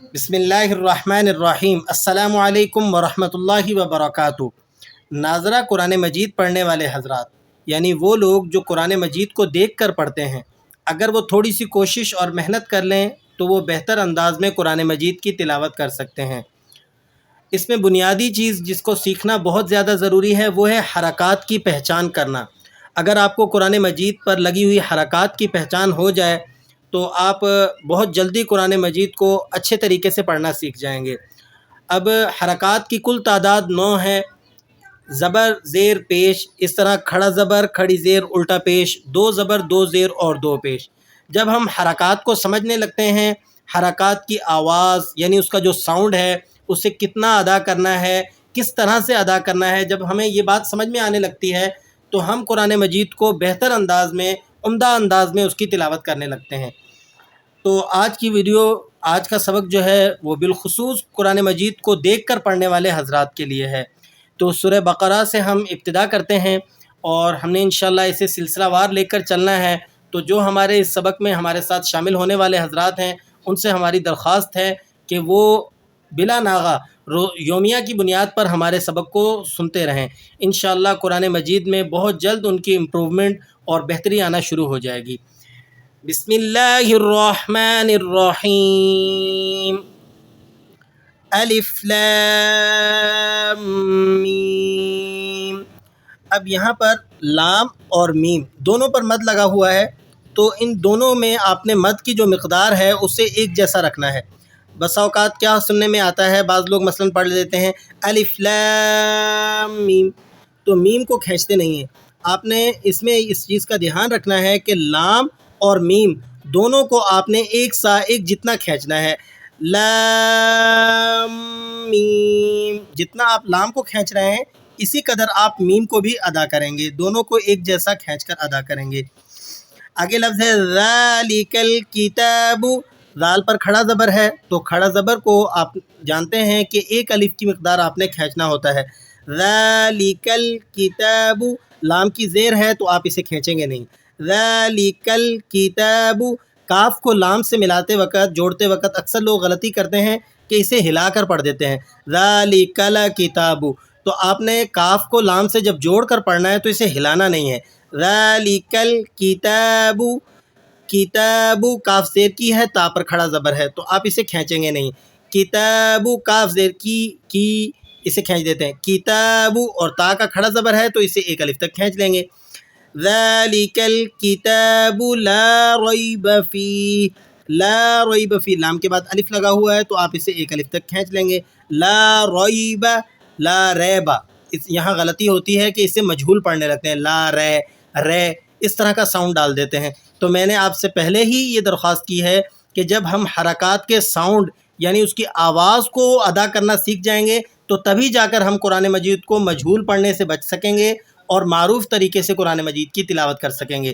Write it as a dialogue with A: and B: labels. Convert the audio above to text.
A: بسم اللہ الرحمن الرحیم۔ السلام علیکم ورحمۃ اللہ وبرکاتہ۔ ناظرہ، قرآن مجید پڑھنے والے حضرات یعنی وہ لوگ جو قرآن مجید کو دیکھ کر پڑھتے ہیں، اگر وہ تھوڑی سی کوشش اور محنت کر لیں تو وہ بہتر انداز میں قرآن مجید کی تلاوت کر سکتے ہیں۔ اس میں بنیادی چیز جس کو سیکھنا بہت زیادہ ضروری ہے وہ ہے حرکات کی پہچان کرنا۔ اگر آپ کو قرآن مجید پر لگی ہوئی حرکات کی پہچان ہو جائے تو آپ بہت جلدی قرآن مجید کو اچھے طریقے سے پڑھنا سیکھ جائیں گے۔ اب حرکات کی کل تعداد 9 ہے۔ زبر، زیر، پیش، اس طرح کھڑا زبر، کھڑی زیر، الٹا پیش، 2 زبر، 2 زیر اور 2 پیش۔ جب ہم حرکات کو سمجھنے لگتے ہیں، حرکات کی آواز یعنی اس کا جو ساؤنڈ ہے اسے کتنا ادا کرنا ہے، کس طرح سے ادا کرنا ہے، جب ہمیں یہ بات سمجھ میں آنے لگتی ہے تو ہم قرآن مجید کو بہتر انداز میں، عمدہ انداز میں اس کی تلاوت کرنے لگتے ہیں۔ تو آج کی ویڈیو، آج کا سبق جو ہے وہ بالخصوص قرآن مجید کو دیکھ کر پڑھنے والے حضرات کے لیے ہے۔ تو سورہ بقرہ سے ہم ابتدا کرتے ہیں اور ہم نے انشاءاللہ اسے سلسلہ وار لے کر چلنا ہے۔ تو جو ہمارے اس سبق میں ہمارے ساتھ شامل ہونے والے حضرات ہیں ان سے ہماری درخواست ہے کہ وہ بلا ناغہ یومیہ کی بنیاد پر ہمارے سبق کو سنتے رہیں۔ انشاءاللہ قرآن مجید میں بہت جلد ان کی امپرومنٹ اور بہتری آنا شروع ہو جائے گی۔ بسم اللہ الرحمن الرحیم۔ الف لام میم۔ اب یہاں پر لام اور میم دونوں پر مد لگا ہوا ہے، تو ان دونوں میں آپ نے مد کی جو مقدار ہے اسے ایک جیسا رکھنا ہے۔ بسا اوقات کیا سننے میں آتا ہے، بعض لوگ مثلاً پڑھ لیتے ہیں الف لام میم، تو میم کو کھینچتے نہیں ہیں۔ آپ نے اس میں اس چیز کا دھیان رکھنا ہے کہ لام اور میم دونوں کو آپ نے ایک جتنا کھینچنا ہے۔ لام میم، جتنا آپ لام کو کھینچ رہے ہیں اسی قدر آپ میم کو بھی ادا کریں گے، دونوں کو ایک جیسا کھینچ کر ادا کریں گے۔ آگے لفظ ہے ذالک الکتاب، ذال پر کھڑا زبر ہے تو کھڑا زبر کو آپ جانتے ہیں کہ ایک الف کی مقدار آپ نے کھینچنا ہوتا ہے۔ ذالک الکتاب، لام کی زیر ہے تو آپ اسے کھینچیں گے نہیں۔ ذالک الکتاب، کاف کو لام سے ملاتے وقت، جوڑتے وقت اکثر لوگ غلطی کرتے ہیں کہ اسے ہلا کر پڑھ دیتے ہیں ذالک الکتاب، تو آپ نے کاف کو لام سے جب جوڑ کر پڑھنا ہے تو اسے ہلانا نہیں ہے۔ ذالک الکتاب، کتاب کاف زیر کی ہے، تا پر کھڑا زبر ہے تو آپ اسے کھینچیں گے نہیں۔ کتاب کاف زیر کی اسے کھینچ دیتے ہیں۔ کتاب اور تا کا کھڑا زبر ہے تو اسے ایک الف تک کھینچ لیں گے۔ ذالک الکتاب لا ریب فیہ، لا ریب فیہ، لام کے بعد الف لگا ہوا ہے تو آپ اسے ایک الف تک کھینچ لیں گے۔ لا ریب، لا ریب، یہاں غلطی ہوتی ہے کہ اسے مجہول پڑھنے لگتے ہیں، لا رے، رے اس طرح کا ساؤنڈ ڈال دیتے ہیں۔ تو میں نے آپ سے پہلے ہی یہ درخواست کی ہے کہ جب ہم حرکات کے ساؤنڈ یعنی اس کی آواز کو ادا کرنا سیکھ جائیں گے تو تبھی جا کر ہم قرآن مجید کو مجہول پڑھنے سے بچ سکیں گے اور معروف طریقے سے قرآن مجید کی تلاوت کر سکیں گے۔